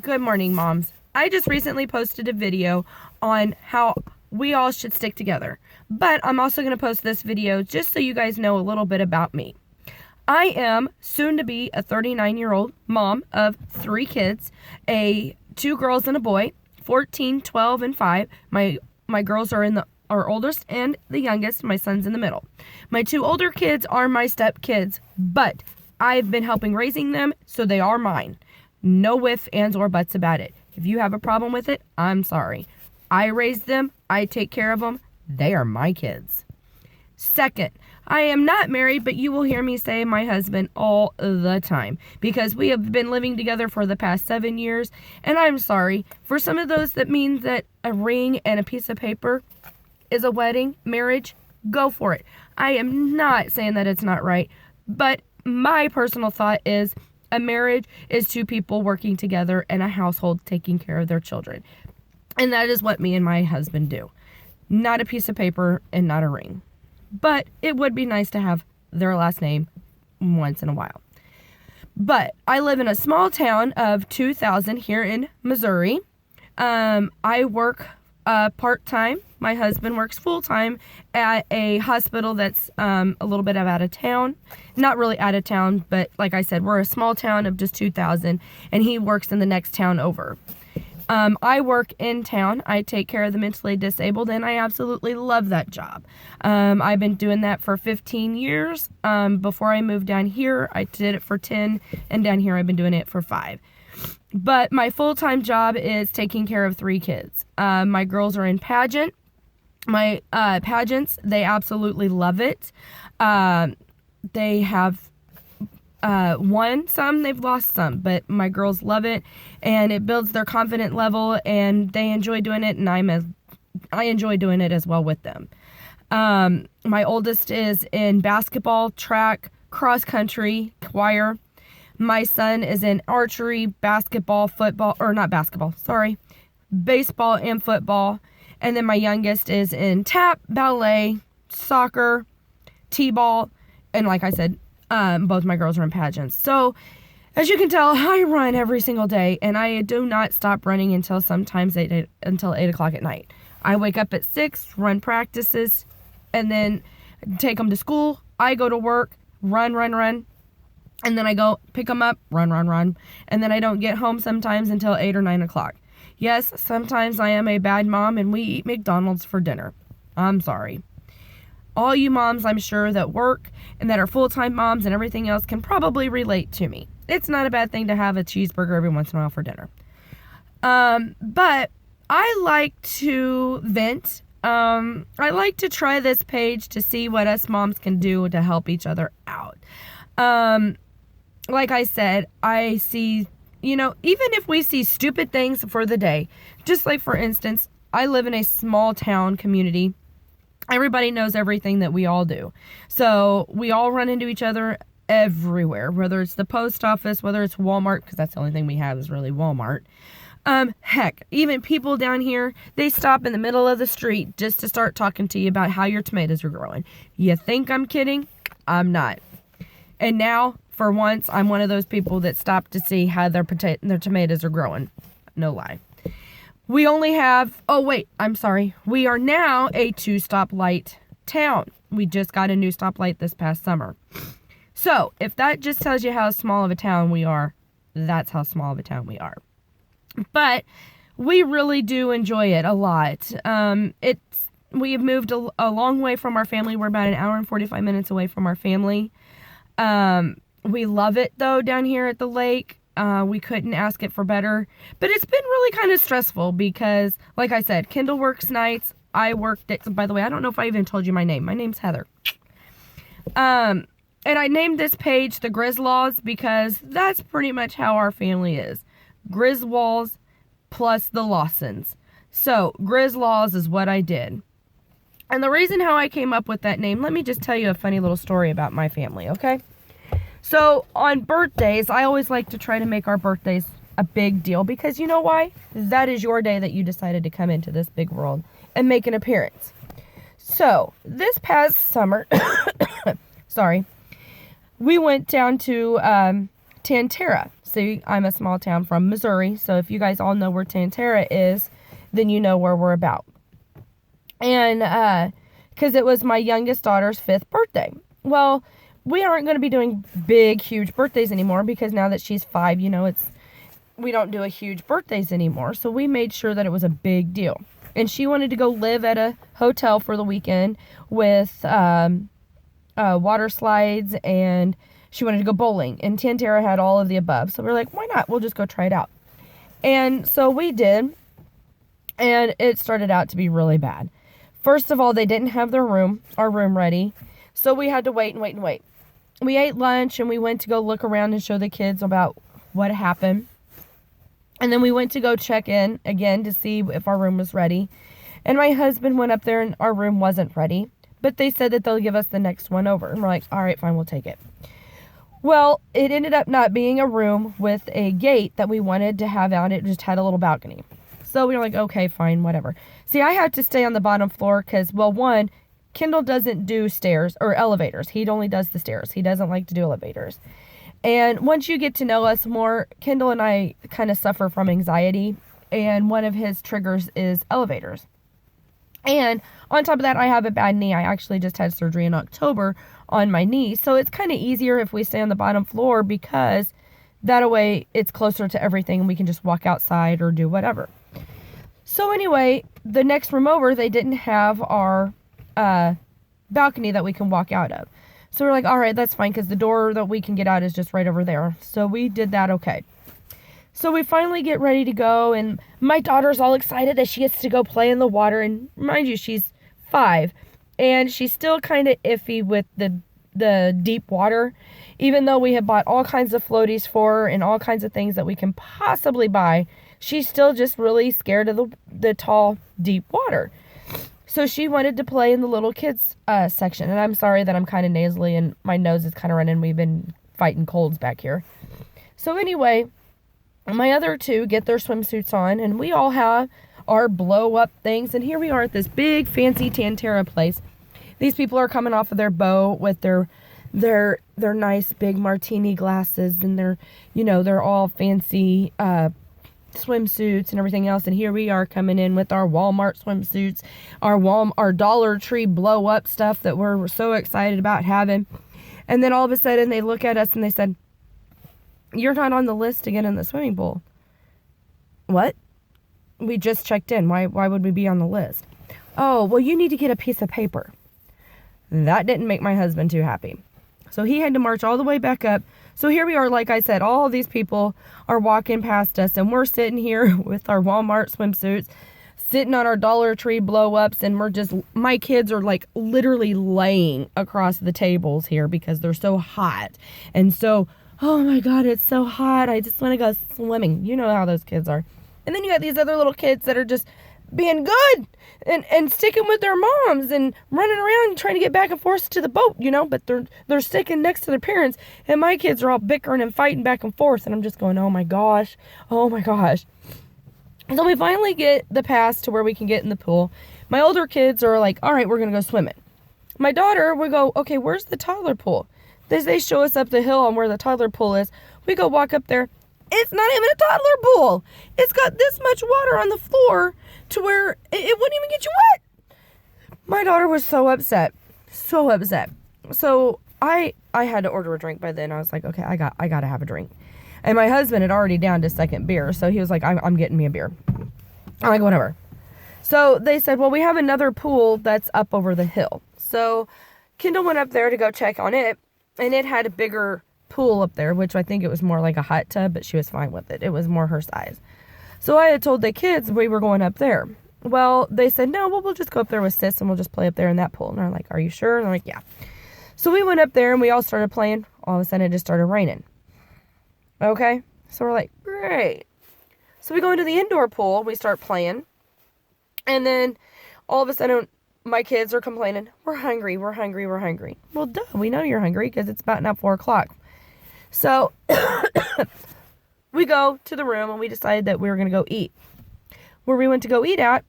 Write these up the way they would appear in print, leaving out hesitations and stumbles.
Good morning, moms. I just recently posted a video on how we all should stick together. But I'm also going to post this video just so you guys know a little bit about me. I am soon to be a 39-year-old mom of 3 kids, 2 girls and a boy, 14, 12, and 5. My girls are our oldest and the youngest. My son's in the middle. My 2 older kids are my step kids, but I've been helping raising them, so they are mine. No ifs, ands, or buts about it. If you have a problem with it, I'm sorry. I raised them. I take care of them. They are my kids. Second, I am not married, but you will hear me say my husband all the time because we have been living together for the past 7 years. And I'm sorry, for some of those that means that a ring and a piece of paper is a wedding, marriage, go for it. I am not saying that it's not right, but my personal thought is a marriage is 2 people working together and a household taking care of their children. And that is what me and my husband do. Not a piece of paper and not a ring. But it would be nice to have their last name once in a while. But I live in a small town of 2,000 here in Missouri. I work part-time. My husband works full-time at a hospital that's a little bit out of town. Not really out of town, but like I said, we're a small town of just 2,000, and he works in the next town over. I work in town. I take care of the mentally disabled, and I absolutely love that job. I've been doing that for 15 years. Before I moved down here, I did it for 10, and down here I've been doing it for 5. But my full-time job is taking care of 3 kids. My girls are in pageant. My pageants, they absolutely love it. They have won some, they've lost some, but my girls love it, and it builds their confidence level, and they enjoy doing it, and I enjoy doing it as well with them. My oldest is in basketball, track, cross country, choir. My son is in archery, baseball, and football. And then my youngest is in tap, ballet, soccer, t-ball, and like I said, both my girls are in pageants. So, as you can tell, I run every single day, and I do not stop running until sometimes 8 o'clock at night. I wake up at 6, run practices, and then take them to school. I go to work, run, and then I go pick them up, run, and then I don't get home sometimes until 8 or 9 o'clock. Yes, sometimes I am a bad mom, and we eat McDonald's for dinner. I'm sorry. All you moms, I'm sure, that work and that are full-time moms and everything else can probably relate to me. It's not a bad thing to have a cheeseburger every once in a while for dinner. But I like to vent. I like to try this page to see what us moms can do to help each other out. Like I said, I see, even if we see stupid things for the day, just like, for instance, I live in a small town community. Everybody knows everything that we all do. So we all run into each other everywhere, whether it's the post office, whether it's Walmart, because that's the only thing we have is really Walmart. Heck, even people down here, they stop in the middle of the street just to start talking to you about how your tomatoes are growing. You think I'm kidding? I'm not. And now, for once, I'm one of those people that stop to see how their tomatoes are growing. No lie. We only have, we are now a 2-stoplight town. We just got a new stoplight this past summer. So, if that just tells you how small of a town we are, that's how small of a town we are. But we really do enjoy it a lot. We have moved a long way from our family. We're about an hour and 45 minutes away from our family. We love it, though, down here at the lake. We couldn't ask it for better, but it's been really kind of stressful because, like I said, Kendall works nights. I work days. By the way, I don't know if I even told you my name. My name's Heather. And I named this page the Griswolds because that's pretty much how our family is. Griswolds plus the Lawsons. So, Griswolds is what I did. And the reason how I came up with that name, let me just tell you a funny little story about my family, okay? So, on birthdays, I always like to try to make our birthdays a big deal because you know why? That is your day that you decided to come into this big world and make an appearance. So, this past summer, we went down to Tantera. see, I'm a small town from Missouri. So if you guys all know where Tantera is, then you know where we're about. And because it was my youngest daughter's 5th birthday. Well, we aren't going to be doing big, huge birthdays anymore because now that she's 5, you know, we don't do a huge birthdays anymore. So we made sure that it was a big deal. And she wanted to go live at a hotel for the weekend with water slides, and she wanted to go bowling. And Tantera had all of the above. So we're like, why not? We'll just go try it out. And so we did. And it started out to be really bad. First of all, they didn't have our room ready. So we had to wait and wait and wait. We ate lunch and we went to go look around and show the kids about what happened. And then we went to go check in again to see if our room was ready. And my husband went up there and our room wasn't ready. But they said that they'll give us the next one over. And we're like, all right, fine, we'll take it. Well, it ended up not being a room with a gate that we wanted to have out. It just had a little balcony. So we were like, okay, fine, whatever. See, I had to stay on the bottom floor because, well, one, Kendall doesn't do stairs or elevators. He only does the stairs. He doesn't like to do elevators. And once you get to know us more, Kendall and I kind of suffer from anxiety. And one of his triggers is elevators. And on top of that, I have a bad knee. I actually just had surgery in October on my knee. So it's kind of easier if we stay on the bottom floor because that way it's closer to everything and we can just walk outside or do whatever. So anyway, the next room over, they didn't have our balcony that we can walk out of. So we're like, all right, that's fine because the door that we can get out is just right over there. So we did that okay. So we finally get ready to go, and my daughter's all excited that she gets to go play in the water. And mind you, she's 5, and she's still kind of iffy with the deep water, even though we have bought all kinds of floaties for her and all kinds of things that we can possibly buy. She's still just really scared of the tall, deep water. So she wanted to play in the little kids section. And I'm sorry that I'm kind of nasally and my nose is kind of running. We've been fighting colds back here. So anyway, my other 2 get their swimsuits on, and we all have our blow-up things. And here we are at this big, fancy Tantera place. These people are coming off of their boat with their nice big martini glasses, and they're all fancy swimsuits and everything else. And here we are coming in with our Walmart swimsuits, our Dollar Tree blow-up stuff that we're so excited about having. And then all of a sudden they look at us and they said, "You're not on the list to get in the swimming pool." What? We just checked in. Why would we be on the list? Oh, well, you need to get a piece of paper. That didn't make my husband too happy. So he had to march all the way back up. So here we are, like I said, all these people are walking past us, and we're sitting here with our Walmart swimsuits, sitting on our Dollar Tree blow-ups, and my kids are like literally laying across the tables here because they're so hot. And so, oh my God, it's so hot. I just want to go swimming. You know how those kids are. And then you got these other little kids that are just being good and sticking with their moms and running around trying to get back and forth to the boat, but they're sticking next to their parents, and my kids are all bickering and fighting back and forth, and I'm just going, oh my gosh. So we finally get the pass to where we can get in the pool. My older kids are like, all right, we're gonna go swimming. My daughter, we go, okay, where's the toddler pool? They show us up the hill on where the toddler pool is. We go walk up there. It's not even a toddler pool. It's got this much water on the floor to where it wouldn't even get you wet. My daughter was so upset. So upset. So I had to order a drink by then. I was like, okay, I got to have a drink. And my husband had already downed his second beer. So he was like, I'm getting me a beer. I'm like, whatever. So they said, well, we have another pool that's up over the hill. So Kendall went up there to go check on it. And it had a bigger pool up there, which I think it was more like a hot tub, but she was fine with it. It was more her size. So I had told the kids we were going up there. Well, they said, no, we'll just go up there with Sis and we'll just play up there in that pool. And I'm like, are you sure? And they're like, yeah. So we went up there and we all started playing. All of a sudden it just started raining. Okay. So we're like, great. So we go into the indoor pool. We start playing. And then all of a sudden my kids are complaining, we're hungry. Well, duh, we know you're hungry because it's about now 4 o'clock. So we go to the room and we decided that we were going to go eat. Where we went to go eat at,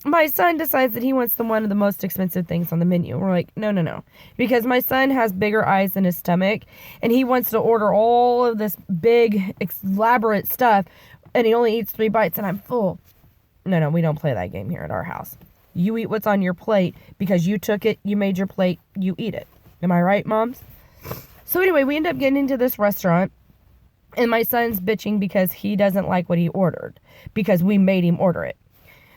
my son decides that he wants one of the most expensive things on the menu. We're like, no, no, no. Because my son has bigger eyes than his stomach, and he wants to order all of this big, elaborate stuff, and he only eats 3 bites, and I'm full. No, no, we don't play that game here at our house. You eat what's on your plate because you took it, you made your plate, you eat it. Am I right, moms? So anyway, we end up getting into this restaurant, and my son's bitching because he doesn't like what he ordered because we made him order it.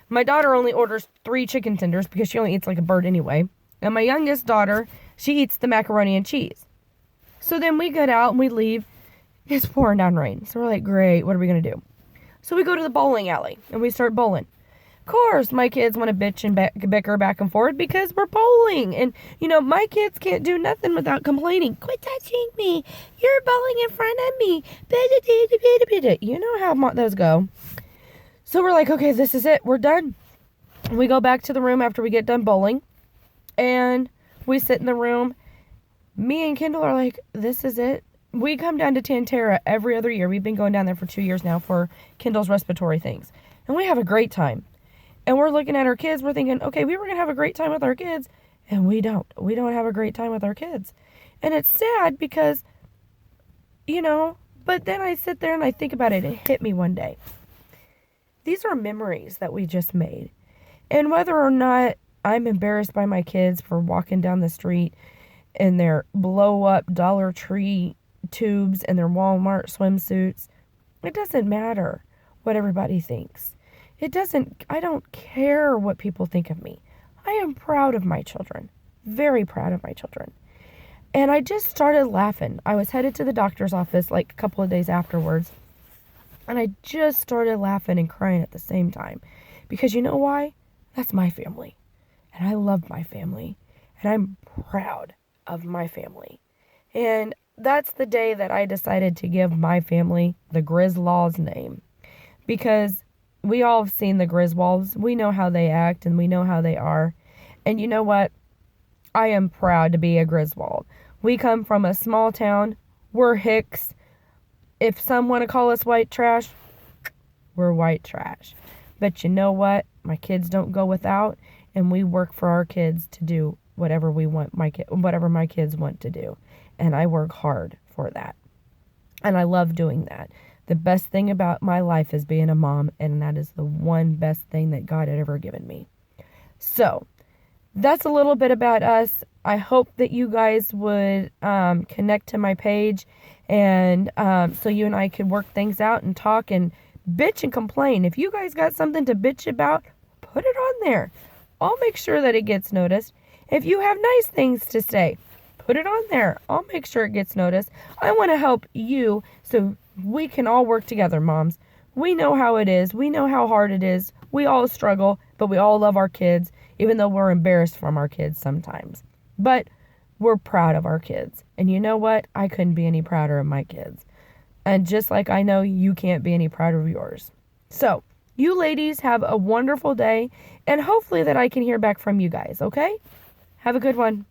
My daughter only orders 3 chicken tenders because she only eats like a bird anyway. And my youngest daughter, she eats the macaroni and cheese. So then we get out and we leave. It's pouring down rain. So we're like, great, what are we going to do? So we go to the bowling alley and we start bowling. Of course, my kids want to bitch and bicker back and forth because we're bowling. And, you know, my kids can't do nothing without complaining. Quit touching me. You're bowling in front of me. You know how those go. So we're like, okay, this is it. We're done. We go back to the room after we get done bowling. And we sit in the room. Me and Kendall are like, this is it. We come down to Tantera every other year. We've been going down there for 2 years now for Kendall's respiratory things. And we have a great time. And we're looking at our kids. We're thinking, okay, we were going to have a great time with our kids. And we don't. We don't have a great time with our kids. And it's sad because, you know, but then I sit there and I think about it. It hit me one day. These are memories that we just made. And whether or not I'm embarrassed by my kids for walking down the street in their blow-up Dollar Tree tubes and their Walmart swimsuits, it doesn't matter what everybody thinks. I don't care what people think of me. I am proud of my children. Very proud of my children. And I just started laughing. I was headed to the doctor's office like a couple of days afterwards. And I just started laughing and crying at the same time. Because you know why? That's my family. And I love my family. And I'm proud of my family. And that's the day that I decided to give my family the Griswolds name. Because we all have seen the Griswolds. We know how they act and we know how they are. And you know what? I am proud to be a Griswold. We come from a small town. We're Hicks. If some want to call us white trash, we're white trash. But you know what? My kids don't go without, and we work for our kids to do whatever we want whatever my kids want to do. And I work hard for that. And I love doing that. The best thing about my life is being a mom, and that is the one best thing that God had ever given me. So, that's a little bit about us. I hope that you guys would connect to my page, and so you and I could work things out and talk and bitch and complain. If you guys got something to bitch about, put it on there. I'll make sure that it gets noticed. If you have nice things to say, put it on there. I'll make sure it gets noticed. I want to help you so we can all work together, moms. We know how it is. We know how hard it is. We all struggle, but we all love our kids, even though we're embarrassed from our kids sometimes. But we're proud of our kids. And you know what? I couldn't be any prouder of my kids. And just like I know you can't be any prouder of yours. So, you ladies have a wonderful day. And hopefully that I can hear back from you guys, okay? Have a good one.